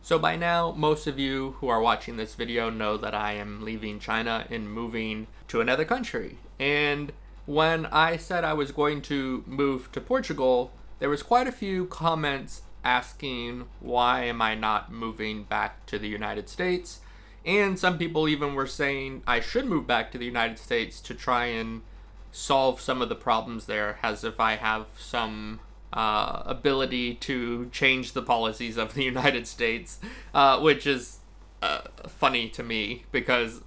So by now, most of you who are watching this video know that I am leaving China and moving to another country. And when I said I was going to move to Portugal, there was quite a few comments asking why am I not moving back to the United States? And some people even were saying I should move back to the United States to try and solve some of the problems there, as if I have some ability to change the policies of the United States, which is funny to me because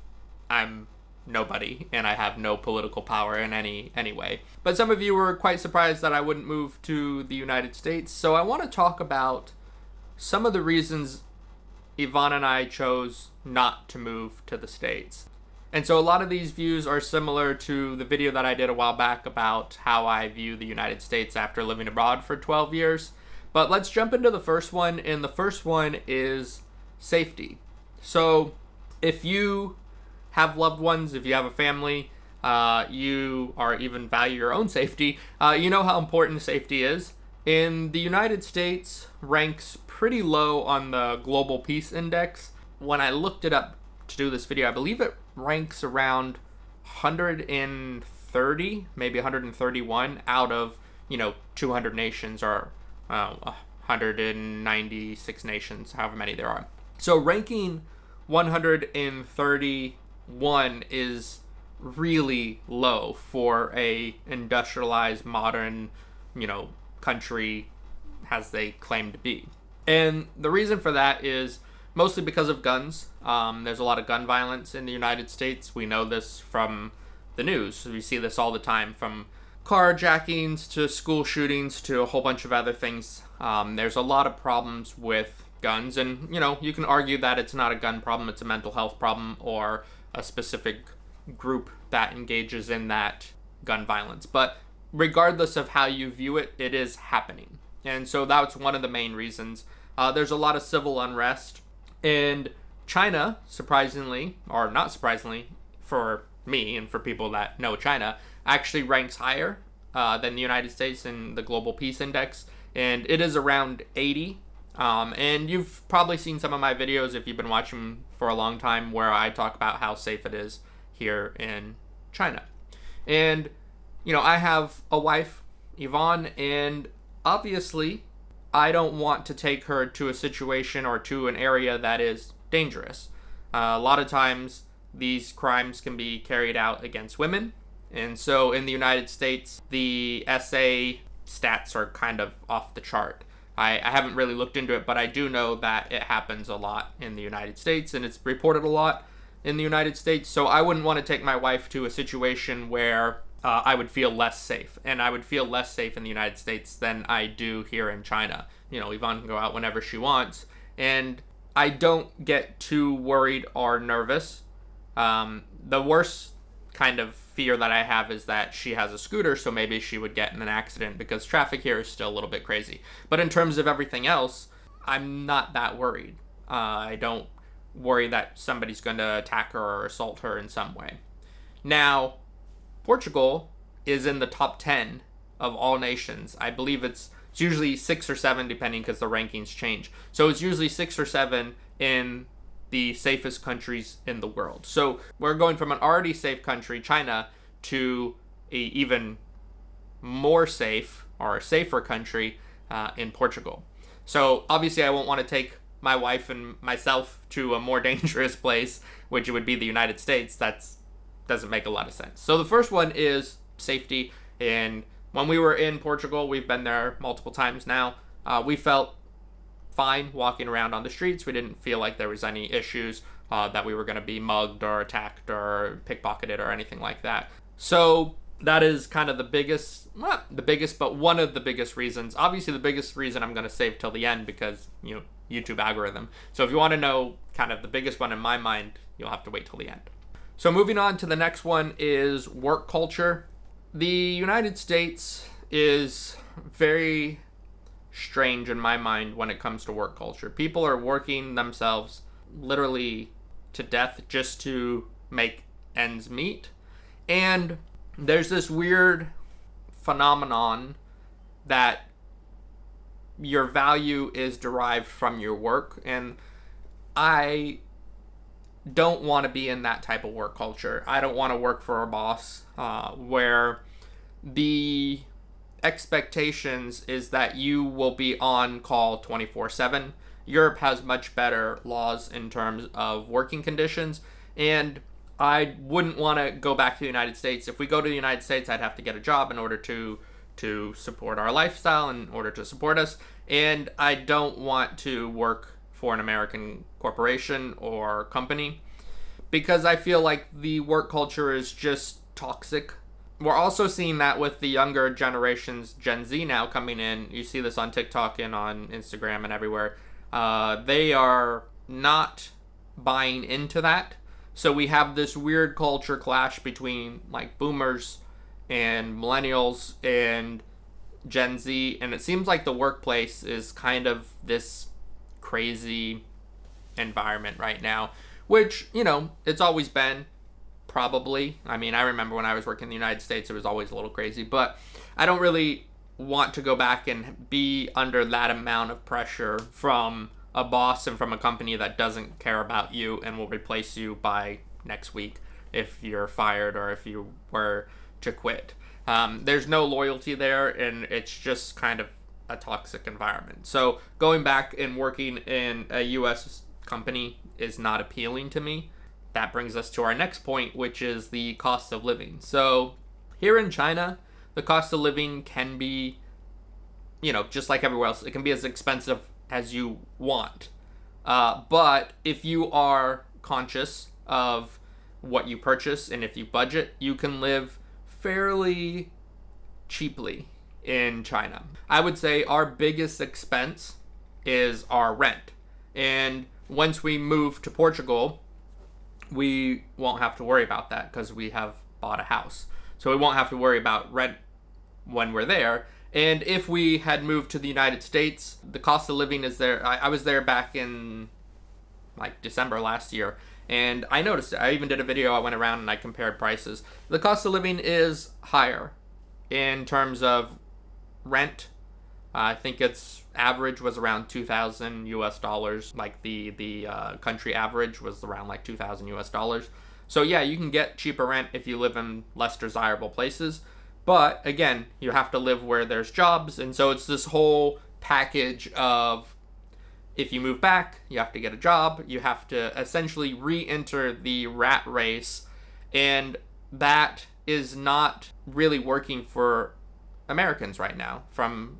I'm nobody and I have no political power in any way. But some of you were quite surprised that I wouldn't move to the United States, so I want to talk about some of the reasons Yvonne and I chose not to move to the States. And so a lot of these views are similar to the video that I did a while back about how I view the United States after living abroad for 12 years. But let's jump into the first one, and the first one is safety. So if you have loved ones, if you have a family, you or even value your own safety, you know how important safety is. In the United States, ranks pretty low on the Global Peace Index. When I looked it up to do this video, I believe it ranks around 130, maybe 131 out of, 200 nations or 196 nations, however many there are. So ranking 131 is really low for a industrialized, modern, country as they claim to be. And the reason for that is mostly because of guns. There's a lot of gun violence in the United States. We know this from the news. We see this all the time, from carjackings to school shootings to a whole bunch of other things. There's a lot of problems with guns, and you can argue that it's not a gun problem, it's a mental health problem or a specific group that engages in that gun violence. But regardless of how you view it, it is happening. And so that's one of the main reasons. There's a lot of civil unrest. And China, surprisingly, or not surprisingly for me and for people that know China, actually ranks higher than the United States in the Global Peace Index. And it is around 80. And you've probably seen some of my videos if you've been watching for a long time where I talk about how safe it is here in China. And, I have a wife, Yvonne, and obviously I don't want to take her to a situation or to an area that is dangerous. A lot of times these crimes can be carried out against women. And so in the United States, the SA stats are kind of off the chart. I haven't really looked into it, but I do know that it happens a lot in the United States and it's reported a lot in the United States. So I wouldn't want to take my wife to a situation where I would feel less safe. And I would feel less safe in the United States than I do here in China. Yvonne can go out whenever she wants. And I don't get too worried or nervous. The worst kind of fear that I have is that she has a scooter, so maybe she would get in an accident because traffic here is still a little bit crazy. But in terms of everything else, I'm not that worried. I don't worry that somebody's going to attack her or assault her in some way. Now, Portugal is in the top 10 of all nations. I believe it's usually 6 or 7 depending because the rankings change. So it's usually 6 or 7 in the safest countries in the world. So we're going from an already safe country, China, to a even more safe or safer country in Portugal. So obviously I won't want to take my wife and myself to a more dangerous place, which would be the United States. That doesn't make a lot of sense. So the first one is safety. And when we were in Portugal, we've been there multiple times now, we felt fine walking around on the streets. We didn't feel like there was any issues that we were going to be mugged or attacked or pickpocketed or anything like that. So that is kind of the biggest, not the biggest, but one of the biggest reasons. Obviously the biggest reason I'm going to save till the end because, YouTube algorithm. So if you want to know kind of the biggest one in my mind, you'll have to wait till the end. So moving on to the next one is work culture. The United States is very strange in my mind when it comes to work culture. People are working themselves literally to death just to make ends meet. And there's this weird phenomenon that your value is derived from your work, and I don't want to be in that type of work culture. I don't want to work for a boss where the expectations is that you will be on call 24/7. Europe has much better laws in terms of working conditions, and I wouldn't want to go back to the United States. If we go to the United States, I'd have to get a job in order to support our lifestyle, in order to support us, and I don't want to work for an American corporation or company because I feel like the work culture is just toxic. We're also seeing that with the younger generations, Gen Z now coming in. You see this on TikTok and on Instagram and everywhere. They are not buying into that. So we have this weird culture clash between like boomers and millennials and Gen Z. And it seems like the workplace is kind of this crazy environment right now, which, you know, it's always been. Probably. I mean, I remember when I was working in the United States, it was always a little crazy, but I don't really want to go back and be under that amount of pressure from a boss and from a company that doesn't care about you and will replace you by next week if you're fired or if you were to quit. There's no loyalty there, and it's just kind of a toxic environment. So going back and working in a U.S. company is not appealing to me. That brings us to our next point, which is the cost of living. So here in China, the cost of living can be, you know, just like everywhere else, it can be as expensive as you want. But if you are conscious of what you purchase and if you budget, you can live fairly cheaply in China. I would say our biggest expense is our rent. And once we move to Portugal, we won't have to worry about that because we have bought a house. So we won't have to worry about rent when we're there. And if we had moved to the United States, the cost of living is there. I was there back in like December last year, and I noticed it. I even did a video. I went around and I compared prices. The cost of living is higher in terms of rent. I think its average was around 2,000 US dollars. Like the country average was around like 2,000 US dollars. So yeah, you can get cheaper rent if you live in less desirable places. But again, you have to live where there's jobs. And so it's this whole package of, if you move back, you have to get a job. You have to essentially re-enter the rat race. And that is not really working for Americans right now. From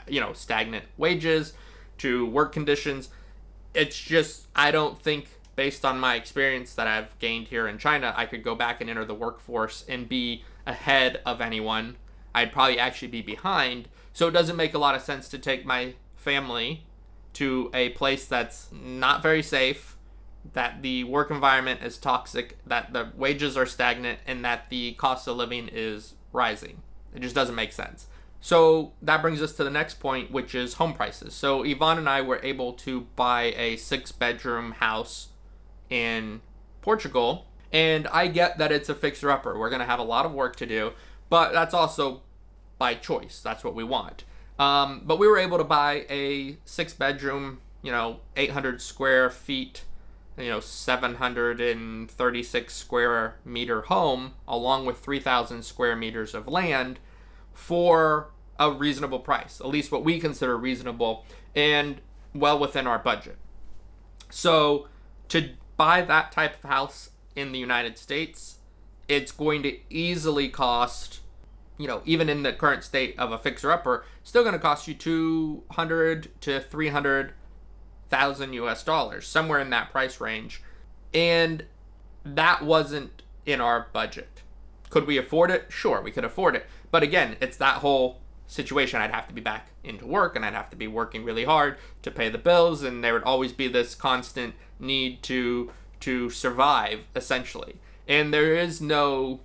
you know, stagnant wages to work conditions. It's just, I don't think, based on my experience that I've gained here in China, I could go back and enter the workforce and be ahead of anyone. I'd probably actually be behind. So it doesn't make a lot of sense to take my family to a place that's not very safe, that the work environment is toxic, that the wages are stagnant, and that the cost of living is rising. It just doesn't make sense. So that brings us to the next point, which is home prices. So Yvonne and I were able to buy a 6-bedroom house in Portugal, and I get that it's a fixer-upper. We're going to have a lot of work to do, but that's also by choice. That's what we want. But we were able to buy a 6-bedroom, you know, 800 square feet, you know, 736 square meter home, along with 3,000 square meters of land, for a reasonable price, at least what we consider reasonable and well within our budget. So to buy that type of house in the United States, it's going to easily cost, you know, even in the current state of a fixer-upper, still going to cost you 200 to 300,000 US dollars, somewhere in that price range. And that wasn't in our budget. Could we afford it? Sure, we could afford it. But again, it's that whole situation. I'd have to be back into work, and I'd have to be working really hard to pay the bills, and there would always be this constant need to survive, essentially. And there is no,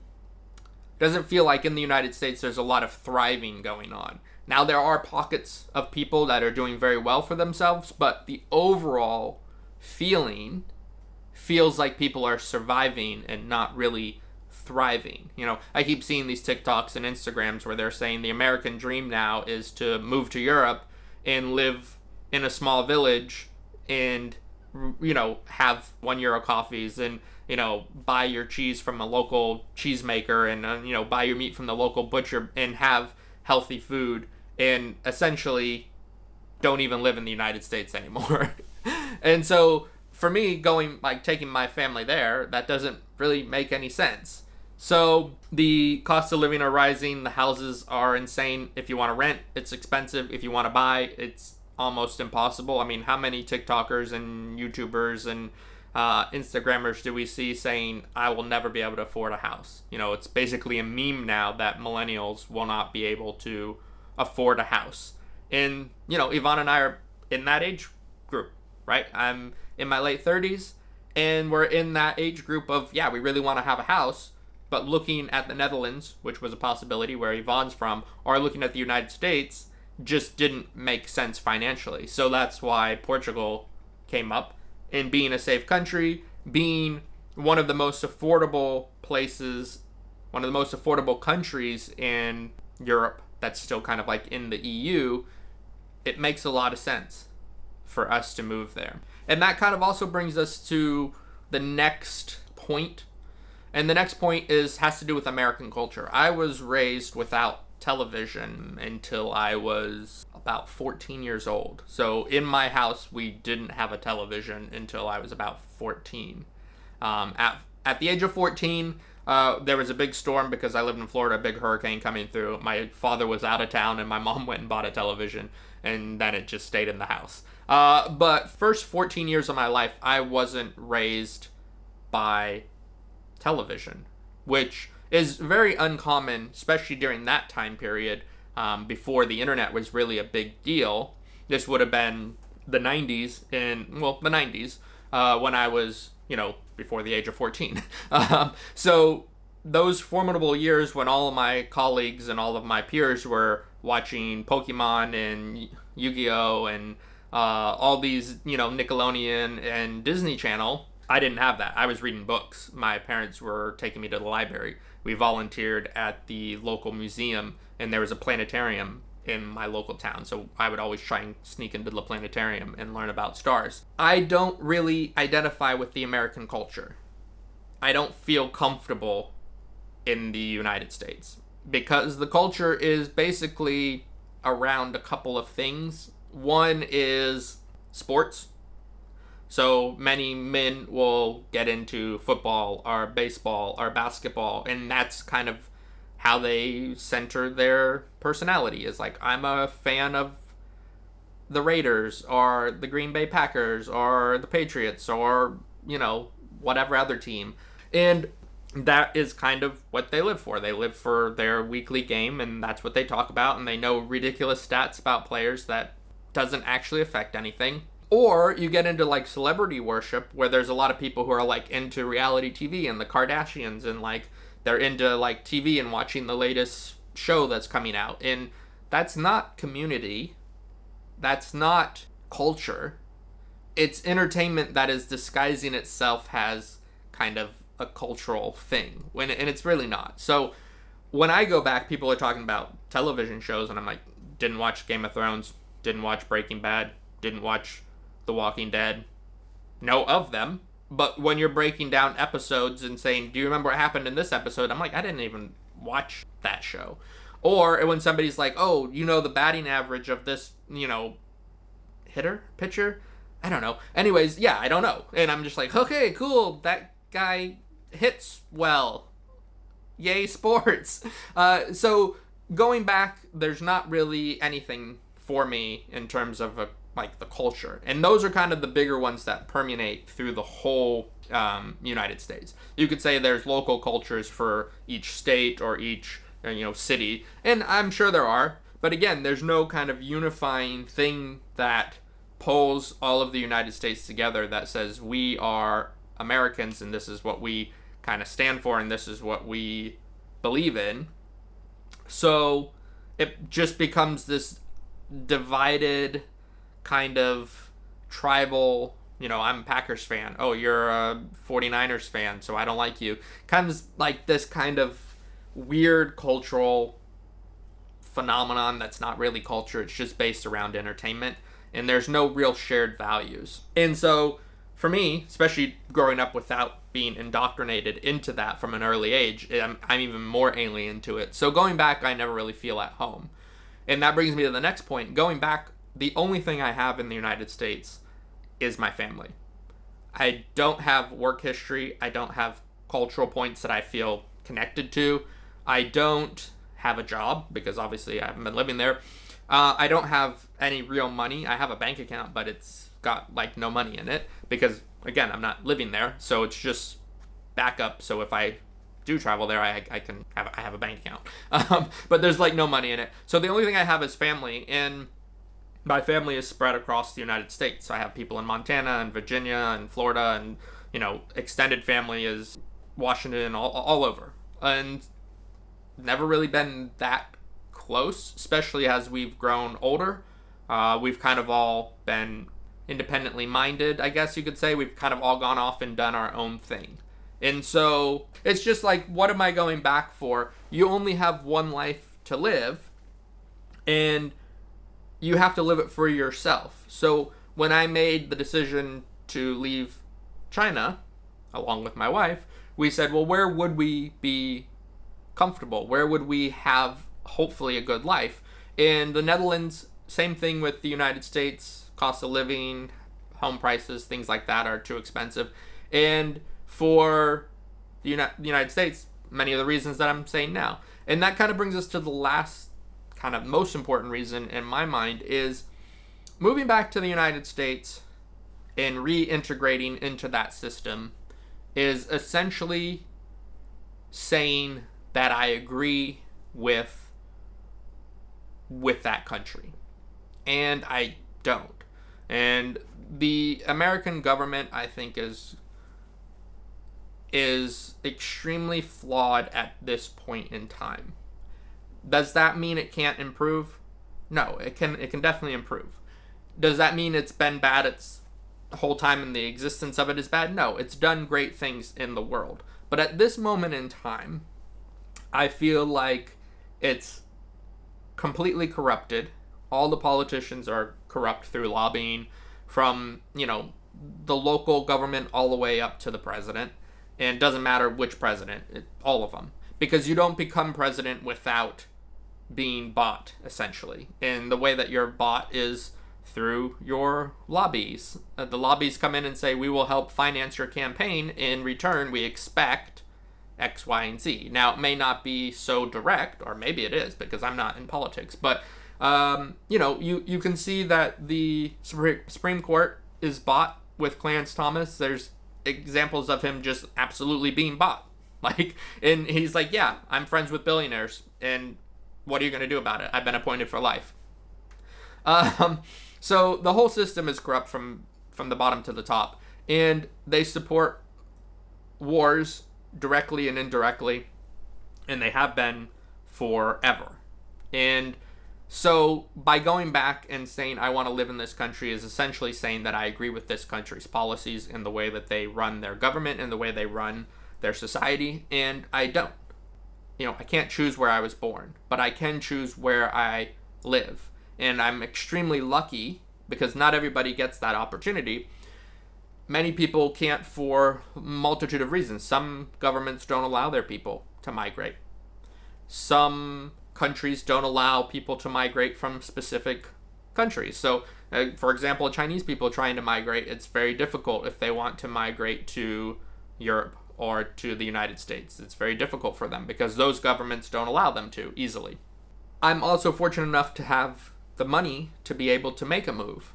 doesn't feel like in the United States there's a lot of thriving going on. Now, there are pockets of people that are doing very well for themselves, but the overall feeling feels like people are surviving and not really thriving. You know, I keep seeing these TikToks and Instagrams where they're saying the American dream now is to move to Europe and live in a small village and, you know, have €1 coffees and, you know, buy your cheese from a local cheesemaker and, you know, buy your meat from the local butcher and have healthy food and essentially don't even live in the United States anymore. And so for me, taking my family there, that doesn't really make any sense. So the cost of living are rising. The houses are insane. If you want to rent, it's expensive. If you want to buy, it's almost impossible. I mean, how many TikTokers and YouTubers and Instagrammers do we see saying, I will never be able to afford a house? You know, it's basically a meme now that millennials will not be able to afford a house. And, you know, Yvonne and I are in that age group, right? I'm in my late 30s, and we're in that age group of, yeah, we really want to have a house, but looking at the Netherlands, which was a possibility where Yvonne's from, or looking at the United States, just didn't make sense financially. So that's why Portugal came up. And being a safe country, being one of the most affordable places, one of the most affordable countries in Europe that's still kind of like in the EU, it makes a lot of sense for us to move there. And that kind of also brings us to the next point. And the next point has to do with American culture. I was raised without television until I was about 14 years old. So in my house, we didn't have a television until I was about 14. At the age of 14, there was a big storm because I lived in Florida, a big hurricane coming through. My father was out of town and my mom went and bought a television, and then it just stayed in the house. But first 14 years of my life, I wasn't raised by television, which is very uncommon, especially during that time period, before the internet was really a big deal. This would have been the 90s, when I was, you know, before the age of 14. So those formidable years when all of my colleagues and all of my peers were watching Pokemon and Yu-Gi-Oh! And all these, you know, Nickelodeon and Disney Channel, I didn't have that. I was reading books. My parents were taking me to the library. We volunteered at the local museum, and there was a planetarium in my local town, so I would always try and sneak into the planetarium and learn about stars. I don't really identify with the American culture. I don't feel comfortable in the United States because the culture is basically around a couple of things. One is sports. So many men will get into football or baseball or basketball, and that's kind of how they center their personality, is like, I'm a fan of the Raiders or the Green Bay Packers or the Patriots or, you know, whatever other team. And that is kind of what they live for. They live for their weekly game, and that's what they talk about, and they know ridiculous stats about players that doesn't actually affect anything. Or you get into like celebrity worship, where there's a lot of people who are like into reality TV and the Kardashians, and like they're into like TV and watching the latest show that's coming out. And that's not community. That's not culture. It's entertainment that is disguising itself as kind of a cultural thing, and it's really not. So when I go back, people are talking about television shows, and I'm like, didn't watch Game of Thrones, didn't watch Breaking Bad, didn't watch The Walking Dead, know of them. But when you're breaking down episodes and saying, do you remember what happened in this episode? I'm like, I didn't even watch that show. Or when somebody's like, oh, you know the batting average of this, you know, pitcher? I don't know. Anyways, yeah, I don't know. And I'm just like, okay, cool. That guy hits well. Yay, sports. So going back, there's not really anything for me in terms of like the culture. And those are kind of the bigger ones that permeate through the whole United States. You could say there's local cultures for each state or each city, and I'm sure there are. But again, there's no kind of unifying thing that pulls all of the United States together that says we are Americans and this is what we kind of stand for and this is what we believe in. So it just becomes this divided kind of tribal I'm a Packers fan. Oh, you're a 49ers fan, so I don't like you. Kind of like this kind of weird cultural phenomenon that's not really culture. It's just based around entertainment, and there's no real shared values. And so for me, especially growing up without being indoctrinated into that from an early age, I'm even more alien to it. So going back, I never really feel at home. And that brings me to the next point. Going back, the only thing I have in the United States is my family. I don't have work history. I don't have cultural points that I feel connected to. I don't have a job because obviously I haven't been living there. I don't have any real money. I have a bank account, but it's got like no money in it because again, I'm not living there. So it's just backup. So if I do travel there, I have a bank account. But there's like no money in it. So the only thing I have is family, and my family is spread across the United States. I have people in Montana and Virginia and Florida, and extended family is Washington, all over. And never really been that close, especially as we've grown older. We've kind of all been independently minded, I guess you could say. We've kind of all gone off and done our own thing. And so it's just like, what am I going back for? You only have one life to live, and you have to live it for yourself. So when I made the decision to leave China, along with my wife, we said, well, where would we be comfortable? Where would we have hopefully a good life? In the Netherlands, same thing with the United States. Cost of living, home prices, things like that are too expensive. And for the United States, many of the reasons that I'm saying now. And that kind of brings us to the last kind of most important reason in my mind is moving back to the United States and reintegrating into that system is essentially saying that I agree with that country. And I don't. And the American government, I think, is extremely flawed at this point in time. Does that mean it can't improve? No, it can definitely improve. Does that mean it's been bad its whole time and the existence of it is bad? No, it's done great things in the world. But at this moment in time, I feel like it's completely corrupted. All the politicians are corrupt through lobbying, from, the local government all the way up to the president. And it doesn't matter which president, all of them. Because you don't become president without being bought, essentially. And the way that you're bought is through your lobbies. The lobbies come in and say, we will help finance your campaign. In return, we expect X, Y, and Z. Now, it may not be so direct, or maybe it is, because I'm not in politics. But, you can see that the Supreme Court is bought with Clarence Thomas. There's examples of him just absolutely being bought. And he's like, yeah, I'm friends with billionaires, and what are you going to do about it? I've been appointed for life. So the whole system is corrupt from the bottom to the top, and they support wars directly and indirectly, and they have been forever. And so by going back and saying I want to live in this country is essentially saying that I agree with this country's policies and the way that they run their government and the way they run their society, and I don't. I can't choose where I was born, but I can choose where I live. And I'm extremely lucky because not everybody gets that opportunity. Many people can't for a multitude of reasons. Some governments don't allow their people to migrate. Some countries don't allow people to migrate from specific countries. So, for example, Chinese people trying to migrate, it's very difficult if they want to migrate to Europe or to the United States. It's very difficult for them because those governments don't allow them to easily. I'm also fortunate enough to have the money to be able to make a move.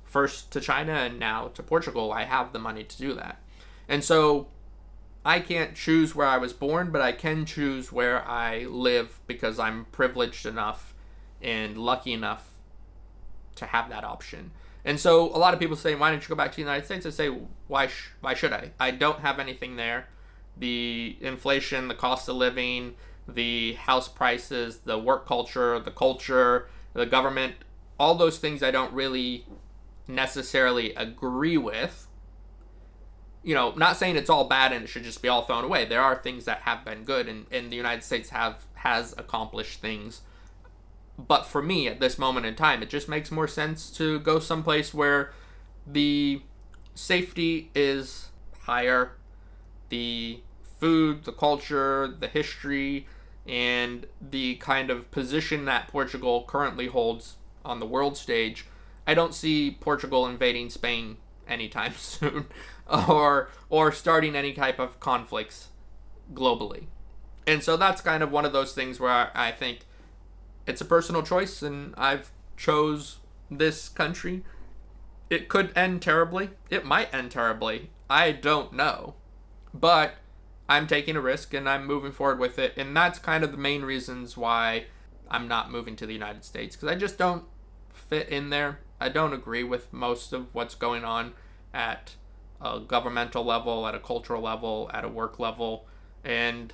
First to China and now to Portugal. I have the money to do that. And so I can't choose where I was born, but I can choose where I live because I'm privileged enough and lucky enough to have that option. And so a lot of people say, why don't you go back to the United States? I say, why should I? I don't have anything there. The inflation, the cost of living, the house prices, the work culture, the government, all those things I don't really necessarily agree with. You know, not saying it's all bad and it should just be all thrown away. There are things that have been good, and the United States has accomplished things. But for me, at this moment in time, it just makes more sense to go someplace where the safety is higher, the food, the culture, the history, and the kind of position that Portugal currently holds on the world stage. I don't see Portugal invading Spain anytime soon, or starting any type of conflicts globally. And so that's kind of one of those things where I think it's a personal choice, and I've chose this country. It could end terribly. It might end terribly. I don't know. But I'm taking a risk and I'm moving forward with it. And that's kind of the main reasons why I'm not moving to the United States, because I just don't fit in there. I don't agree with most of what's going on at a governmental level, at a cultural level, at a work level. And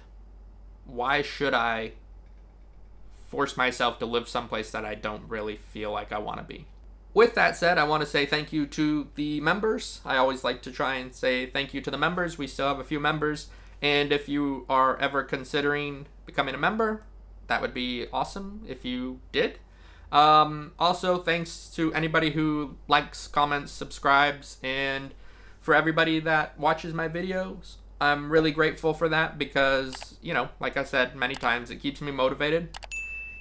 why should I force myself to live someplace that I don't really feel like I want to be? With that said, I want to say thank you to the members. I always like to try and say thank you to the members. We still have a few members. And if you are ever considering becoming a member, that would be awesome if you did. Also, thanks to anybody who likes, comments, subscribes, and for everybody that watches my videos. I'm really grateful for that because, you know, like I said many times, it keeps me motivated.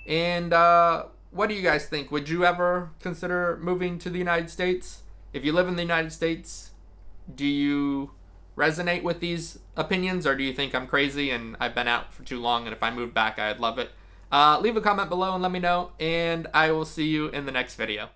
And what do you guys think? Would you ever consider moving to the United States? If you live in the United States, do you resonate with these opinions, or do you think I'm crazy and I've been out for too long, and if I moved back, I'd love it? Leave a comment below and let me know, and I will see you in the next video.